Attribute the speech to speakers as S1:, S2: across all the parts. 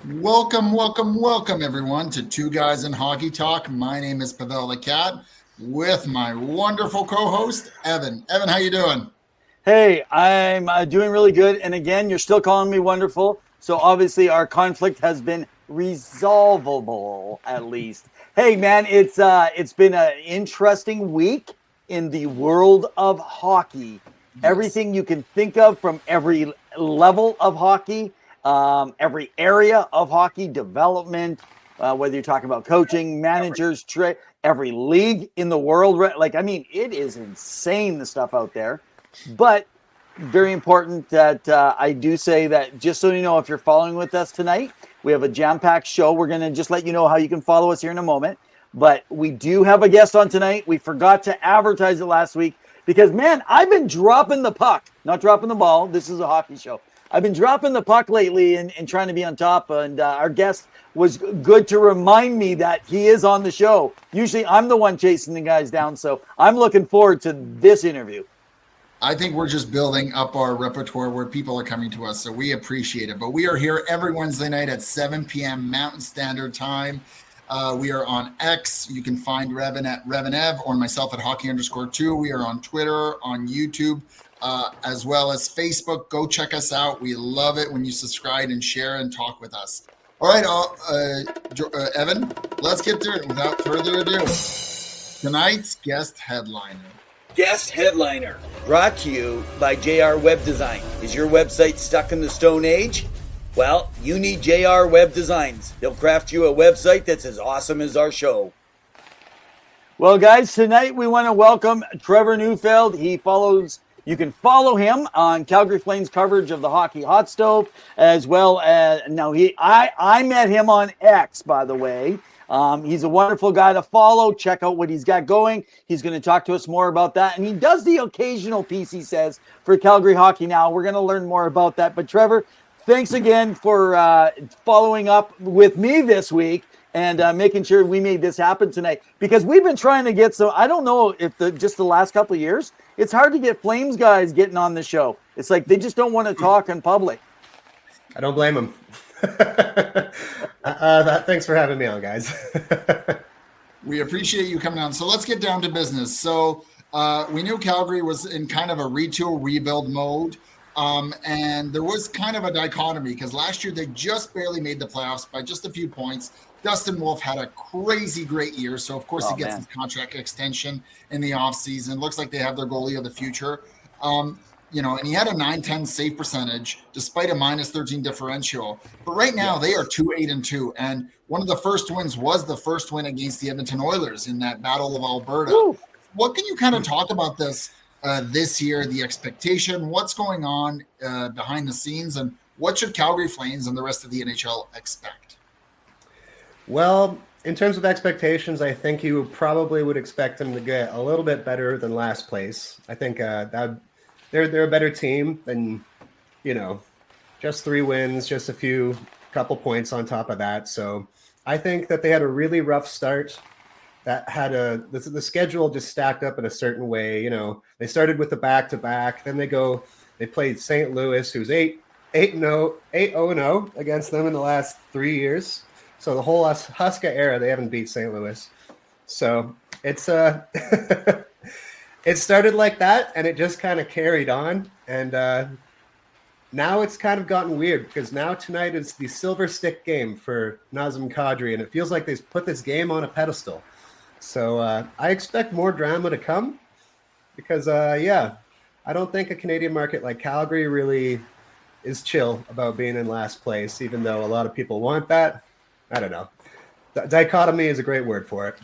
S1: Welcome, welcome, welcome, everyone, to Two Guys in Hockey Talk. My name is Pavel the Cat, with my wonderful co-host Evan. Evan, how you doing?
S2: Hey, I'm doing really good. And again, you're still calling me wonderful. So obviously, our conflict has been resolvable, at least. Hey, man, it's been an interesting week in the world of hockey.
S1: Yes.
S2: Everything you can think of from every level of hockey, every area of hockey, development, whether you're talking about coaching, managers, every league in the world. It is insane the stuff out there. But very important that I do say that, just so you know, if you're following with us tonight, we have a jam-packed show. We're going to just let you know how you can follow us here in a moment. But we do have a guest on tonight. We forgot to advertise it last week because, man, I've been dropping the puck, not dropping the ball. This is a hockey show. I've been dropping the puck lately and trying to be on top. And our guest was good to remind me that he is on the show. Usually I'm the one chasing the guys down. So I'm looking forward to this interview.
S1: I think we're just building up our repertoire where people are coming to us, so we appreciate it. But we are here every Wednesday night at 7 p.m. Mountain Standard Time. We are on X. You can find Revan at RevanEv or myself at Hockey_2. We are on Twitter, on YouTube, as well as Facebook. Go check us out. We love it when you subscribe and share and talk with us. All right, Evan, let's get to it without further ado. Tonight's guest headliner.
S2: Guest headliner, brought to you by JR Web Design. Is your website stuck in the Stone Age? Well, you need JR Web Designs. They'll craft you a website that's as awesome as our show. Well, guys, tonight we want to welcome Trevor Neufeld. You can follow him on Calgary Flames coverage of the Hockey Hot Stove, as well as I met him on X, by the way. He's a wonderful guy to follow. Check out what he's got going. He's going to talk to us more about that. And he does the occasional piece, he says, for Calgary Hockey Now. We're going to learn more about that. But Trevor, thanks again for following up with me this week and making sure we made this happen tonight. Because we've been trying to get I don't know if just the last couple of years, it's hard to get Flames guys getting on the show. It's like they just don't want to talk in public.
S3: I don't blame them. Thanks for having me on, guys.
S1: We appreciate you coming on. So let's get down to business. So we knew Calgary was in kind of a retool rebuild mode. And there was kind of a dichotomy because last year they just barely made the playoffs by just a few points. Dustin Wolf had a crazy great year. So, of course, he gets his contract extension in the offseason. Looks like they have their goalie of the future. And he had a 910 save percentage despite a -13 differential. But right now they are 2-8-2. And one of the first wins was the first win against the Edmonton Oilers in that Battle of Alberta. Ooh. What can you kind of talk about this year, the expectation, what's going on behind the scenes, and what should Calgary Flames and the rest of the NHL expect?
S3: Well, in terms of expectations, I think you probably would expect them to get a little bit better than last place. I think they're a better team than, just 3 wins, just couple points on top of that. So I think that they had a really rough start. That had the schedule just stacked up in a certain way. They started with the back-to-back, then they played St. Louis, who's 8-0 against them in the last 3 years. So the whole Huska era, they haven't beat St. Louis. So it's it started like that, and it just kind of carried on. And now it's kind of gotten weird because now tonight is the silver stick game for Nazem Kadri, and it feels like they've put this game on a pedestal. So I expect more drama to come because, I don't think a Canadian market like Calgary really is chill about being in last place, even though a lot of people want that. I don't know. Dichotomy is a great word for it.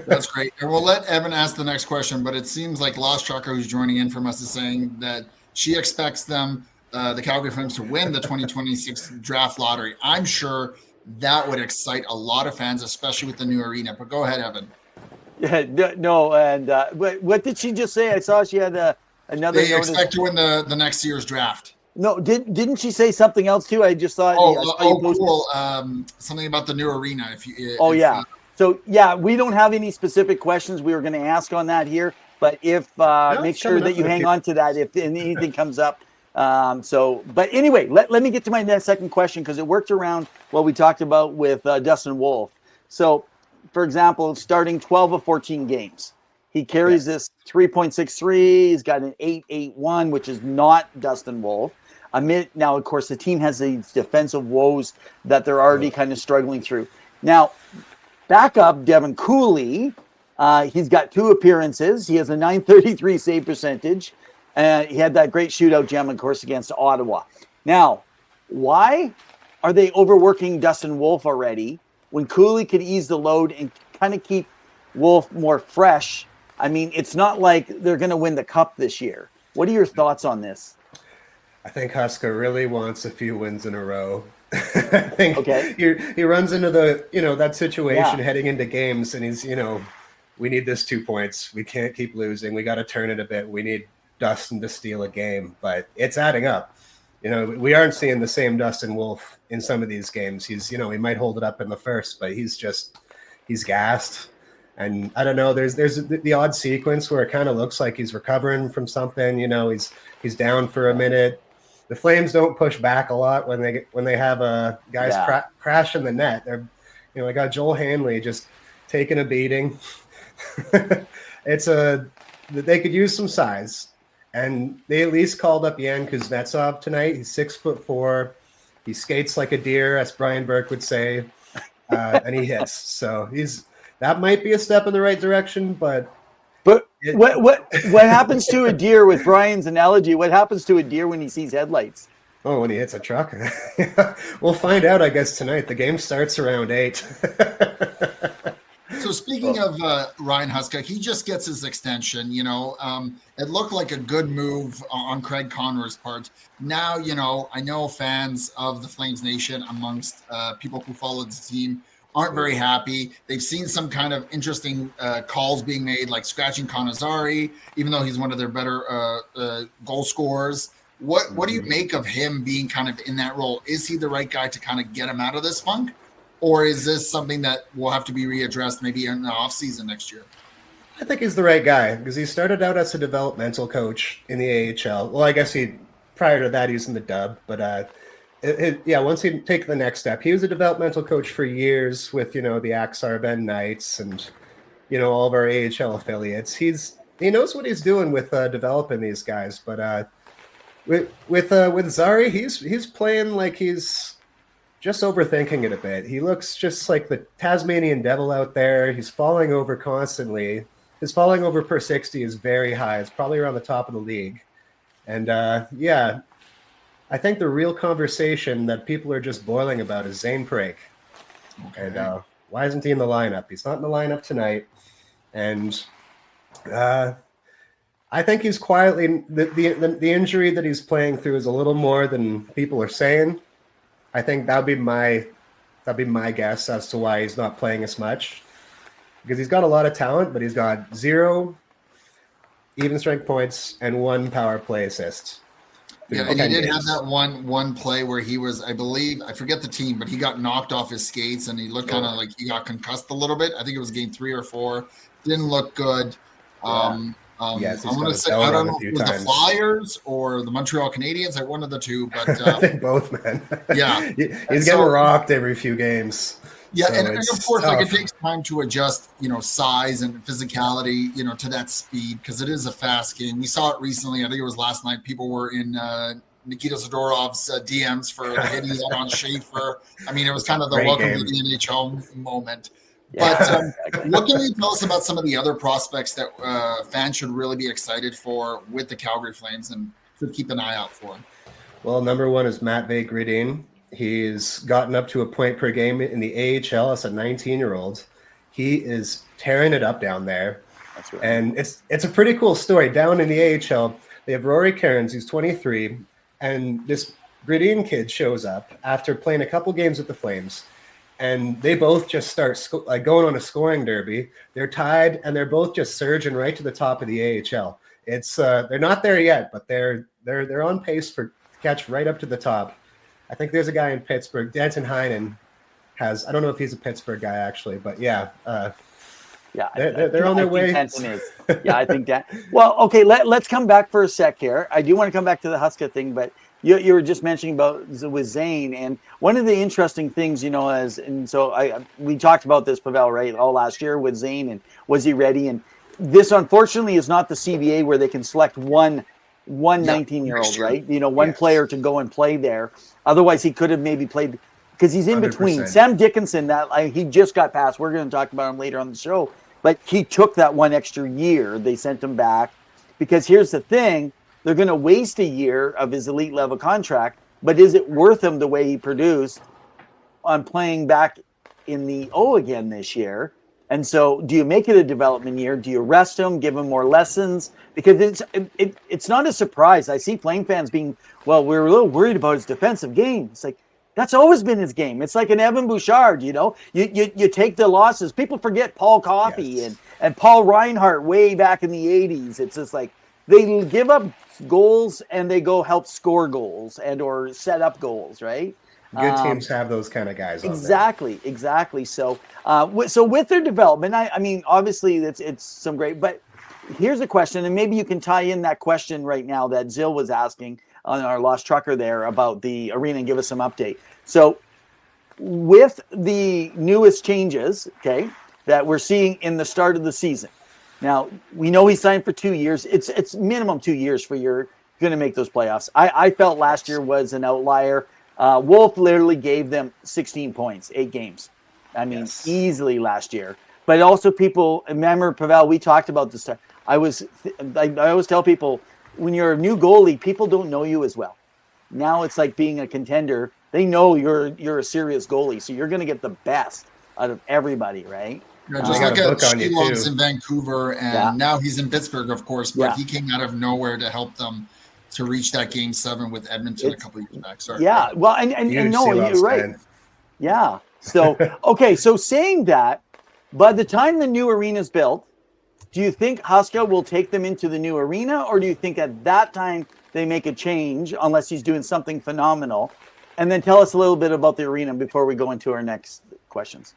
S1: That's great. And we'll let Evan ask the next question, but it seems like Lost Trucker, who's joining in from us, is saying that she expects them, the Calgary Flames, to win the 2026 draft lottery. I'm sure that would excite a lot of fans, especially with the new arena. But go ahead, Evan.
S2: Yeah, no, and what did she just say? I saw she had another.
S1: They expect to win the next year's draft.
S2: No, didn't she say something else too? I just thought.
S1: Cool. Something about the new arena.
S2: So we don't have any specific questions we were going to ask on that here, but if make sure that you hang on to that if anything comes up. But anyway, let me get to my next second question, because it worked around what we talked about with Dustin Wolf. So, for example, starting 12 of 14 games, he carries this 3.63. He's got an 8.81, which is not Dustin Wolf. Now, of course, the team has these defensive woes that they're already kind of struggling through. Now, backup Devin Cooley, he's got 2 appearances. He has a .933 save percentage. And he had that great shootout gem, of course, against Ottawa. Now, why are they overworking Dustin Wolf already when Cooley could ease the load and kind of keep Wolf more fresh? I mean, it's not like they're going to win the cup this year. What are your thoughts on this?
S3: I think Huska really wants a few wins in a row. I think he runs into that situation heading into games, and he's, we need this 2 points. We can't keep losing. We got to turn it a bit. We need Dustin to steal a game, but it's adding up. We aren't seeing the same Dustin Wolf in some of these games. He's, he might hold it up in the first, but he's gassed. And I don't know, there's the odd sequence where it kind of looks like he's recovering from something. He's down for a minute. The Flames don't push back a lot when they have guys crash in the net. They're, I got Joel Hanley just taking a beating. They could use some size. And they at least called up Yan Kuznetsov tonight. He's 6'4". He skates like a deer, as Brian Burke would say, and he hits. So that might be a step in the right direction. But
S2: what happens to a deer, with Brian's analogy? What happens to a deer when he sees headlights?
S3: Oh, when he hits a truck. We'll find out, I guess, tonight. The game starts around 8.
S1: So speaking of Ryan Huska, he just gets his extension. It looked like a good move on Craig Conroy's part. Now, I know fans of the Flames Nation, amongst people who follow the team, aren't very happy. They've seen some kind of interesting calls being made, like scratching Conazari, even though he's one of their better goal scorers. What do you make of him being kind of in that role? Is he the right guy to kind of get him out of this funk? Or is this something that will have to be readdressed maybe in the offseason next year?
S3: I think he's the right guy, because he started out as a developmental coach in the AHL. Well, I guess prior to that, he was in the dub. But once he take the next step, he was a developmental coach for years with, the Axar Ben Knights and, all of our AHL affiliates. He knows what he's doing with developing these guys. But with Zari, he's playing like he's just overthinking it a bit. He looks just like the Tasmanian devil out there. He's falling over constantly. His falling over per 60 is very high. It's probably around the top of the league. And I think the real conversation that people are just boiling about is Zayne Parekh. Okay. And why isn't he in the lineup? He's not in the lineup tonight. And I think he's quietly the injury that he's playing through is a little more than people are saying. I think that'd be my guess as to why he's not playing as much, because he's got a lot of talent, but he's got 0 even strength points and 1 power play assist.
S1: Yeah, and he did have that one play where he was, I believe, I forget the team, but he got knocked off his skates and he looked kind of like he got concussed a little bit. I think it was game 3 or 4. Didn't look good.
S3: Yes,
S1: I'm going to say, I don't know if it was the Flyers or the Montreal Canadiens, like one of the two, but
S3: I think both, man.
S1: Yeah,
S3: he's getting rocked every few games.
S1: Yeah, so and of course, tough. Like it takes time to adjust, size and physicality, to that speed, because it is a fast game. We saw it recently. I think it was last night. People were in Nikita Zadorov's DMs for the hit he had on Schaefer. I mean, it was kind of the welcome to the NHL moment. Yeah. But what can you tell us about some of the other prospects that fans should really be excited for with the Calgary Flames and should keep an eye out for?
S3: Well, number 1 is Matvei Gridin. He's gotten up to a point per game in the AHL as a 19-year-old. He is tearing it up down there. That's right. And it's a pretty cool story. Down in the AHL, they have Rory Cairns, who's 23, and this Gridin kid shows up after playing a couple games with the Flames. And they both just start going on a scoring derby. They're tied, and they're both just surging right to the top of the AHL. It's they're not there yet, but they're on pace to catch right up to the top. I think there's a guy in Pittsburgh, Danton Heinen, I don't know if he's a Pittsburgh guy actually, but yeah,
S4: Yeah,
S3: they're on their way.
S4: Kenton is. Yeah, I think that. Well, okay, let's come back for a sec here. I do want to come back to the Huska thing, but you were just mentioning about with Zayne, and one of the interesting things, we talked about this, Pavel, right, all last year with Zayne, and was he ready? And this, unfortunately, is not the CBA where they can select one 19-year-old, right? One player to go and play there. Otherwise, he could have maybe played, because he's in 100%. Between. Sam Dickinson, he just got passed. We're going to talk about him later on the show. But he took that one extra year. They sent him back. Because here's the thing. They're going to waste a year of his elite level contract. But is it worth him the way he produced on playing back in the O again this year? And so do you make it a development year? Do you rest him, give him more lessons? Because it's not a surprise. I see Flame fans being, we're a little worried about his defensive game. It's like, that's always been his game. It's like an Evan Bouchard, you take the losses. People forget Paul Coffey and Paul Reinhart way back in the 80s. It's just like they give up goals and they go help score goals and or set up goals, right?
S3: Good teams have those kind of guys.
S4: Exactly. So with their development, I mean, obviously it's some great, but here's a question, and maybe you can tie in that question right now that Zill was asking on our Lost Trucker there about the arena and give us some update. So with the newest changes, okay, that we're seeing in the start of the season. Now, we know he signed for 2 years. It's minimum 2 years for you're going to make those playoffs. I felt last year was an outlier. Wolf literally gave them 16 points, 8 games. I mean, easily last year. But also people, remember, Pavel, we talked about this. I always tell people, when you're a new goalie, people don't know you as well. Now it's like being a contender. They know you're a serious goalie, so you're going to get the best out of everybody, right?
S1: Yeah, just like Sheilog's in Vancouver, and now he's in Pittsburgh, of course, but he came out of nowhere to help them to reach that Game 7 with Edmonton a couple of years back. Sorry.
S4: Yeah, well, and no, you're right. Fan. Yeah. So, okay, so saying that, by the time the new arena is built, do you think Huska will take them into the new arena, or do you think at that time they make a change unless he's doing something phenomenal? And then tell us a little bit about the arena before we go into our next questions.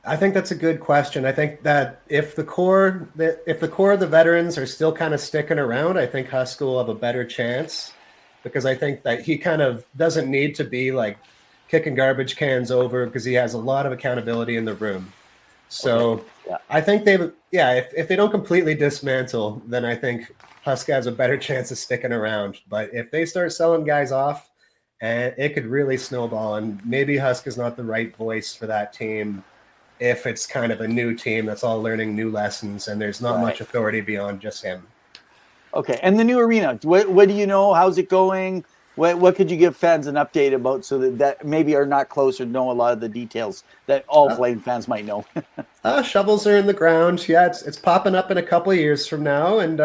S3: I think that's a good question. I think that if the core of the veterans are still kind of sticking around, I think Huska will have a better chance, because I think that he kind of doesn't need to be like kicking garbage cans over, because he has a lot of accountability in the room. So I think if they don't completely dismantle, then I think Huska has a better chance of sticking around. But if they start selling guys off, and it could really snowball, and maybe Huska's not the right voice for that team if it's kind of a new team that's all learning new lessons and there's not much authority beyond just him.
S4: Okay, and the new arena, what do you know? How's it going? What could you give fans an update about, so that maybe are not close or know a lot of the details that all Flame fans might know?
S3: Shovels are in the ground. Yeah, it's popping up in a couple of years from now, and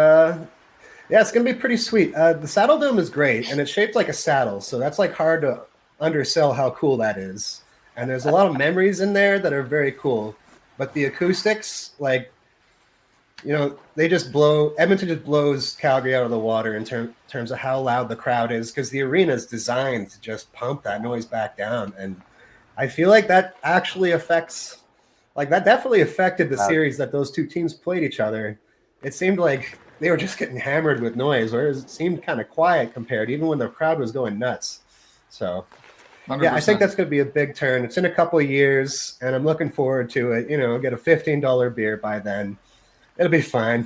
S3: it's going to be pretty sweet. The Saddle Dome is great, and it's shaped like a saddle, so that's like hard to undersell how cool that is. And there's a lot of memories in there that are very cool. But the acoustics, they just Edmonton just blows Calgary out of the water in terms of how loud the crowd is, because the arena is designed to just pump that noise back down. And I feel like that actually definitely affected the series that those two teams played each other. It seemed like they were just getting hammered with noise, whereas it seemed kind of quiet compared, even when the crowd was going nuts. So 100%. Yeah, I think that's going to be a big turn. It's in a couple of years, and I'm looking forward to it. Get a $15 beer by then. It'll be fine.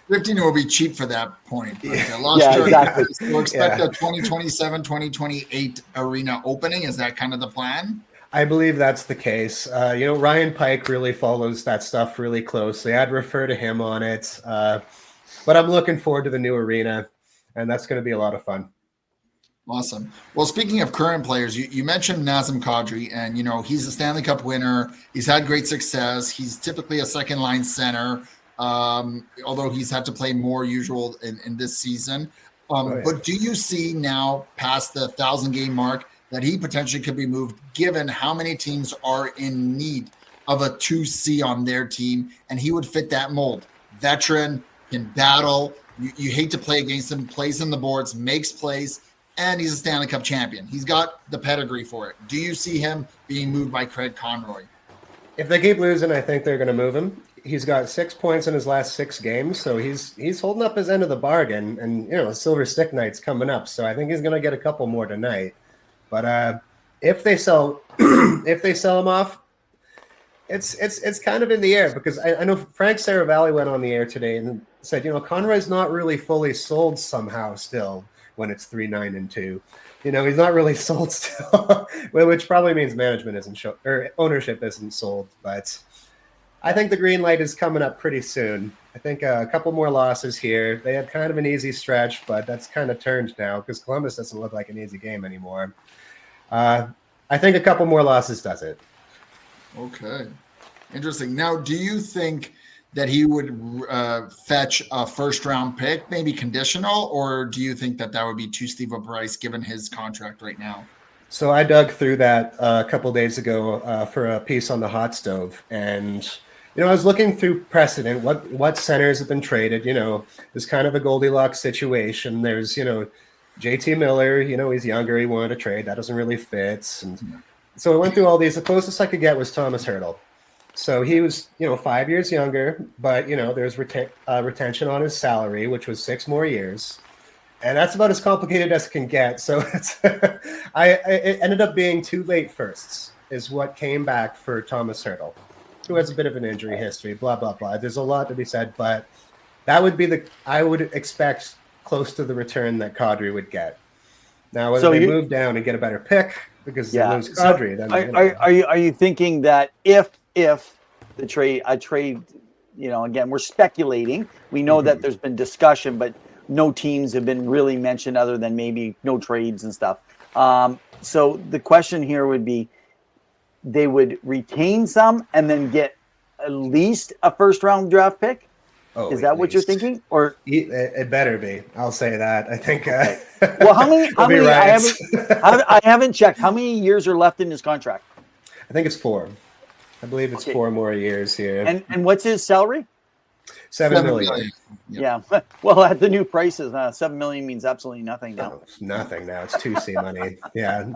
S1: 15 will be cheap for that point.
S4: Exactly.
S1: We'll expect a 2027, 2028 arena opening. Is that kind of the plan?
S3: I believe that's the case. Ryan Pike really follows that stuff really closely. I'd refer to him on it. But I'm looking forward to the new arena, and that's going to be a lot of fun.
S1: Awesome. Well, speaking of current players, you mentioned Nazem Kadri, and he's a Stanley Cup winner. He's had great success. He's typically a second line center, although he's had to play more usual in this season. But do you see now, past the 1,000-game mark, that he potentially could be moved, given how many teams are in need of a 2C on their team, and he would fit that mold? Veteran, can battle. You hate to play against him. Plays in the boards, makes plays. And he's a Stanley Cup champion. He's got the pedigree for it. Do you see him being moved by Craig Conroy?
S3: If they keep losing, I think they're going to move him. He's got 6 points in his last 6 games, so he's holding up his end of the bargain. And Silver Stick Night's coming up, so I think he's going to get a couple more tonight. But if they sell him off, it's kind of in the air, because I know Frank Saravalli went on the air today and said, Conroy's not really fully sold somehow still when it's 3-9-2. He's not really sold still, which probably means management isn't or ownership isn't sold. But I think the green light is coming up pretty soon. I think a couple more losses here. They had kind of an easy stretch, but that's kind of turned now because Columbus doesn't look like an easy game anymore. I think a couple more losses does it.
S1: Okay. Interesting. Now, do you think that he would fetch a first-round pick, maybe conditional, or do you think that would be too steep a price given his contract right now?
S3: So I dug through that a couple days ago for a piece on the hot stove, and I was looking through precedent. What centers have been traded? There's kind of a Goldilocks situation. There's JT Miller. He's younger. He wanted to trade. That doesn't really fit. And so I went through all these. The closest I could get was Thomas Hertl. So he was, 5 years younger, but, there's retention on his salary, which was 6 more years. And that's about as complicated as it can get. So it ended up being 2 late firsts is what came back for Thomas Hertl, who has a bit of an injury history, blah, blah, blah. There's a lot to be said, but that would be I would expect close to the return that Kadri would get. Now, whether they move down and get a better pick because they lose Kadri, then
S4: are you thinking that if the trade, again, we're speculating. We know that there's been discussion, but no teams have been really mentioned other than maybe no trades and stuff. So the question here would be, they would retain some and then get at least a first-round draft pick? Oh, is that what you're thinking? Or
S3: it better be. I'll say that. I think.
S4: Well, how many? I haven't checked. How many years are left in his contract?
S3: I think it's 4. I believe it's 4 more years here.
S4: And what's his salary?
S3: $7 million.
S4: Yeah. Well, at the new prices, $7 million means absolutely nothing now.
S3: Oh, it's nothing now. It's 2C money. Yeah.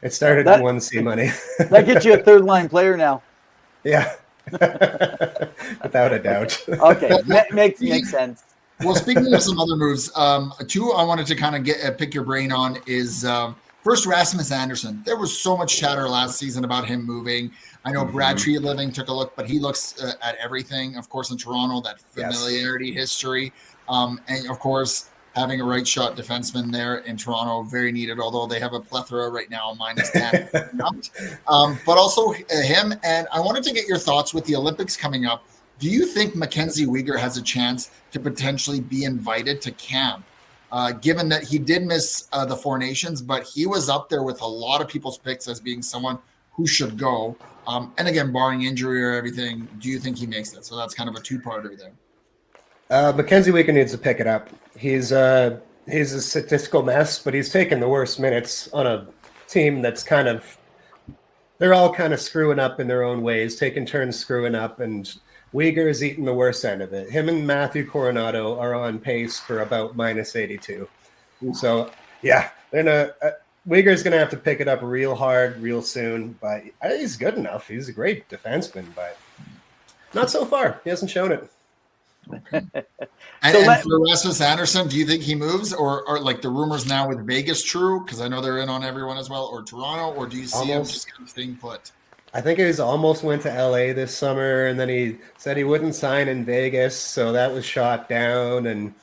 S3: It started at 1C money.
S4: That gets you a third-line player now.
S3: Yeah. Without a doubt.
S4: Okay. Makes sense.
S1: Well, speaking of some other moves, 2 I wanted to kind of pick your brain on is first Rasmus Andersson. There was so much chatter last season about him moving. I know Brad Treliving took a look, but he looks at everything. Of course, in Toronto, that familiarity, history, and of course, having a right shot defenseman there in Toronto, very needed. Although they have a plethora right now, -10. But also him. And I wanted to get your thoughts with the Olympics coming up. Do you think Mackenzie Weegar has a chance to potentially be invited to camp? Given that he did miss the 4 Nations, but he was up there with a lot of people's picks as being someone who should go. And again, barring injury or everything, do you think he makes that? So that's kind of a 2-parter there.
S3: Mackenzie Weegar needs to pick it up. He's a statistical mess, but he's taken the worst minutes on a team that's they're all kind of screwing up in their own ways, taking turns screwing up, and Weegar is eating the worst end of it. Him and Matthew Coronado are on pace for about -82. So, yeah, Weegar's going to have to pick it up real hard, real soon. But he's good enough. He's a great defenseman, but not so far. He hasn't shown it.
S1: Okay. And for Rasmus Andersson, do you think he moves, or are like the rumors now with Vegas true? Because I know they're in on everyone as well, or Toronto, or do you see him just kind of staying put?
S3: I think he almost went to LA this summer, and then he said he wouldn't sign in Vegas, so that was shot down. And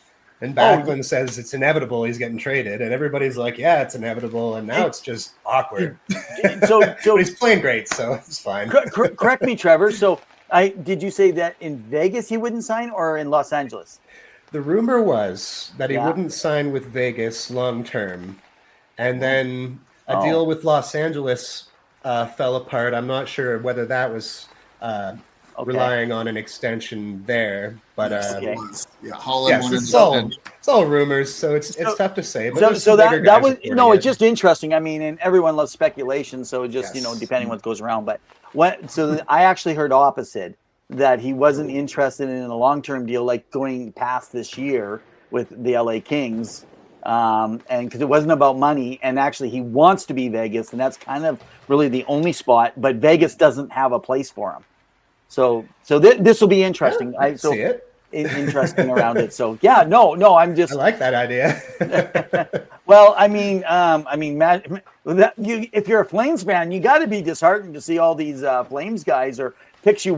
S3: Backlund says it's inevitable he's getting traded, and everybody's like, "Yeah, it's inevitable," and now it's just awkward. So he's playing great, so it's fine.
S4: Correct me, Trevor. So did you say that in Vegas he wouldn't sign, or in Los Angeles?
S3: The rumor was that he wouldn't sign with Vegas long term, and then a deal with Los Angeles fell apart. I'm not sure whether that was relying on an extension there, but it's all rumors, so it's tough to say. But
S4: so that was it's just interesting. I mean, and everyone loves speculation, so just depending what goes around. But I actually heard opposite, that he wasn't interested in a long-term deal, like going past this year with the LA Kings. And because it wasn't about money, and actually he wants to be Vegas, and that's kind of really the only spot, but Vegas doesn't have a place for him. So this will be interesting.
S3: I see it.
S4: Interesting around it. So yeah, no, I'm just.
S3: I like that idea.
S4: Well, I mean, Matt, if you're a Flames fan, you got to be disheartened to see all these Flames guys or guys you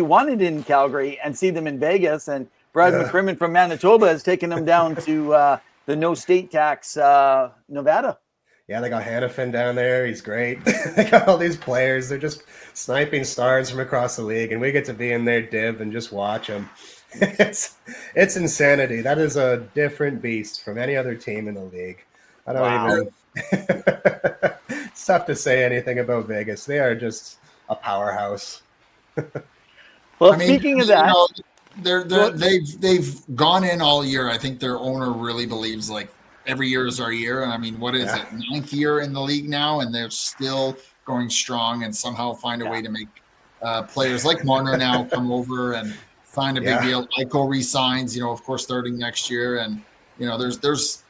S4: wanted in Calgary and see them in Vegas. And Brad McCrimmon from Manitoba has taken them down to the no state tax Nevada.
S3: Yeah, they got Hannafin down there. He's great. They got all these players. They're just sniping stars from across the league, and we get to be in their div and just watch them. It's insanity. That is a different beast from any other team in the league. I don't even. It's tough to say anything about Vegas. They are just a powerhouse.
S4: Well, speaking of that,
S1: they've gone in all year. I think their owner really believes like every year is our year. I mean, what is it? 9th year in the league now, and they're still going strong and somehow find a way to make players like Marner now come over and sign a big deal. Eichel resigns, of course, starting next year, and there's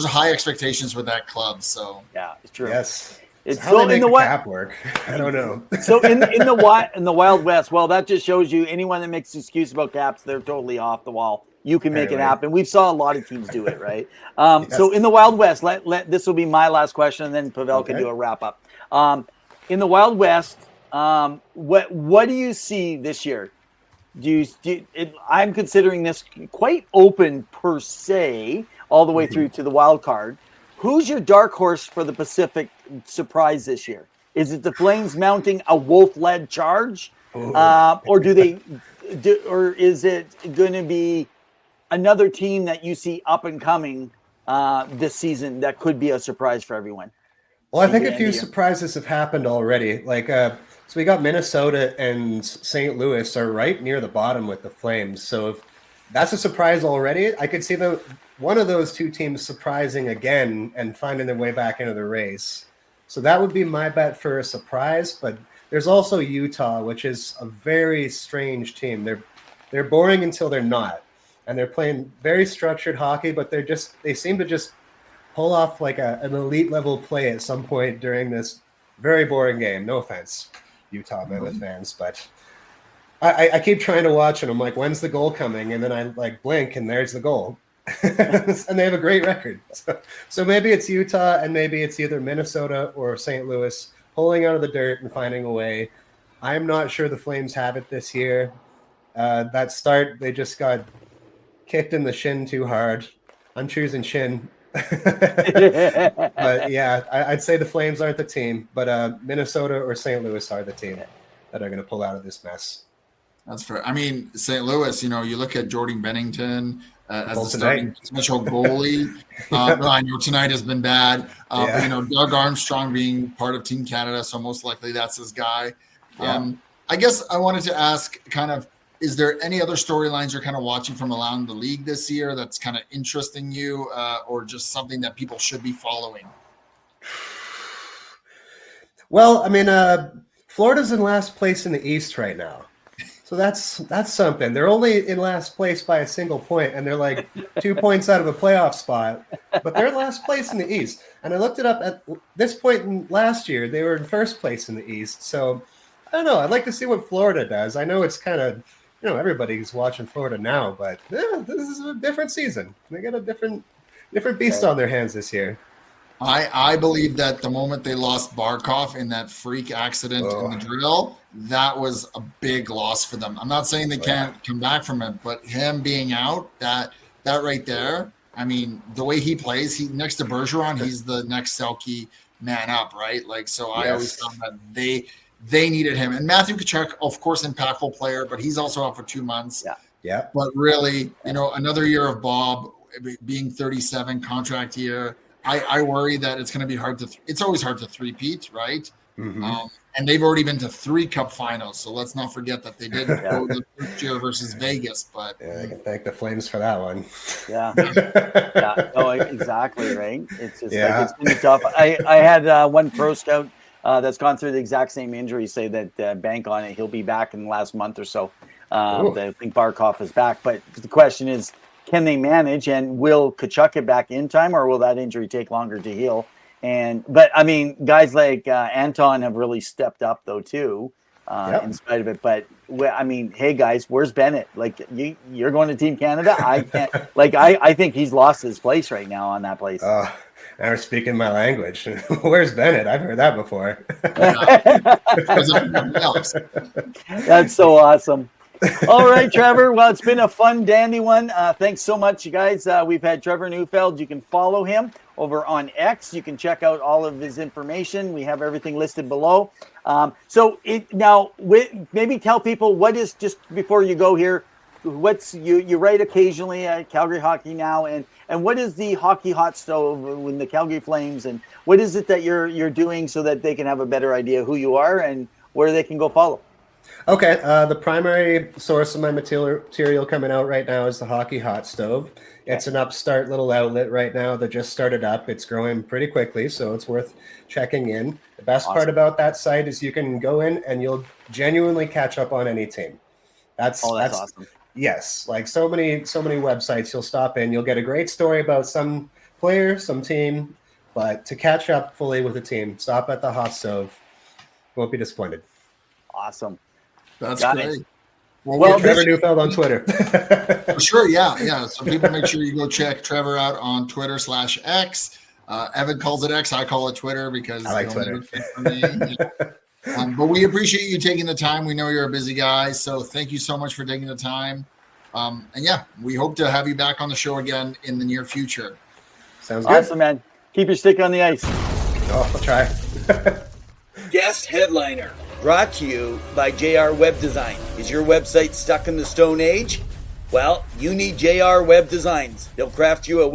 S1: high expectations with that club. So
S4: yeah, it's true.
S3: Yes.
S4: It's
S3: how they make the cap work. I don't know.
S4: So in the Wild West, well, that just shows you anyone that makes an excuse about caps, they're totally off the wall. You can make it happen. We've saw a lot of teams do it, right? So in the Wild West, this will be my last question, and then Pavel can do a wrap up. In the Wild West, what do you see this year? I'm considering this quite open per se, all the way through to the wild card. Who's your dark horse for the Pacific surprise this year? Is it the Flames mounting a wolf-led charge, or is it going to be another team that you see up and coming this season that could be a surprise for everyone?
S3: Well, I think a few surprises have happened already. So we got Minnesota and St. Louis are right near the bottom with the Flames. So if that's a surprise already, I could see one of those two teams surprising again and finding their way back into the race. So that would be my bet for a surprise. But there's also Utah, which is a very strange team. They're boring until they're not. And they're playing very structured hockey, but they seem to just pull off like an elite level play at some point during this very boring game. No offense, Utah Mammoth fans, but I keep trying to watch and I'm like, when's the goal coming? And then I blink and there's the goal. And they have a great record. So maybe it's Utah and maybe it's either Minnesota or St. Louis pulling out of the dirt and finding a way. I'm not sure the Flames have it this year. That start, they just got kicked in the shin too hard. I'm choosing shin. But yeah, I'd say the Flames aren't the team, but Minnesota or St. Louis are the team that are going to pull out of this mess.
S1: That's fair. I mean, St. Louis, you look at Jordan Bennington as the starting potential goalie. I know tonight has been bad, but Doug Armstrong being part of Team Canada, so most likely that's his guy. I guess I wanted to ask is there any other storylines you're kind of watching from around the league this year that's kind of interesting you, or just something that people should be following? Well,
S3: I mean, Florida's in last place in the East right now. So that's something. They're only in last place by a single point, and they're like 2 points out of a playoff spot, but they're last place in the East. And I looked it up at this point in last year, they were in first place in the East. So I don't know. I'd like to see what Florida does. I know it's kind of, everybody's watching Florida now, but this is a different season. They got a different beast on their hands this year.
S1: I believe that the moment they lost Barkov in that freak accident in the drill, that was a big loss for them. I'm not saying they can't come back from it, but him being out, that right there, I mean, the way he plays, next to Bergeron, he's the next Selke man up, right? I always thought that they needed him. And Matthew Tkachuk, of course, impactful player, but he's also out for 2 months.
S3: Yeah.
S1: But really, another year of Bob being 37, contract year. I worry that it's going to be it's always hard to three-peat, right?
S3: Mm-hmm.
S1: And they've already been to 3 Cup finals, so let's not forget that they did go the first year versus Vegas. But
S3: I can thank the Flames for that one.
S4: Yeah. Oh, exactly, right? It's just it's been tough. I had one pro scout that's gone through the exact same injury say that bank on it, he'll be back in the last month or so. I think Barkov is back, but the question is, can they manage, and will Tkachuk get back in time, or will that injury take longer to heal? But I mean, guys like Anton have really stepped up though too. in spite of it. But I mean, hey guys, where's Bennett? Like you're going to Team Canada. I can't. Like I think he's lost his place right now on that place.
S3: Now we're speaking my language. Where's Bennett? I've heard that before.
S4: That's so awesome. All right, Trevor. Well, it's been a fun, dandy one. Thanks so much, you guys. We've had Trevor Neufeld. You can follow him over on X. You can check out all of his information. We have everything listed below. Maybe tell people what is, just before you go here, you write occasionally at Calgary Hockey Now, and what is the Hockey Hot Stove in the Calgary Flames, and what is it that you're doing so that they can have a better idea who you are and where they can go follow?
S3: Okay, the primary source of my material coming out right now is the Hockey Hot Stove. It's an upstart little outlet right now that just started up. It's growing pretty quickly, so it's worth checking in. The best part about that site is you can go in and you'll genuinely catch up on any team. That's awesome. Yes, like so many websites, you'll stop in, you'll get a great story about some player, some team, but to catch up fully with a team, stop at the Hot Stove. Won't be disappointed.
S4: Awesome.
S1: That's
S4: Got
S1: great.
S4: it.
S3: Well, Trevor Neufeld on Twitter.
S1: For sure, yeah. So people make sure you go check Trevor out on Twitter/X. Evan calls it X. I call it Twitter because
S3: I like Twitter.
S1: For me. But we appreciate you taking the time. We know you're a busy guy, so thank you so much for taking the time. We hope to have you back on the show again in the near future.
S3: Sounds good.
S4: Awesome, man. Keep your stick on the ice.
S3: Oh, I'll try.
S2: Guest headliner, brought to you by JR Web Design. Is your website stuck in the Stone Age? Well, you need JR Web Designs. They'll craft you a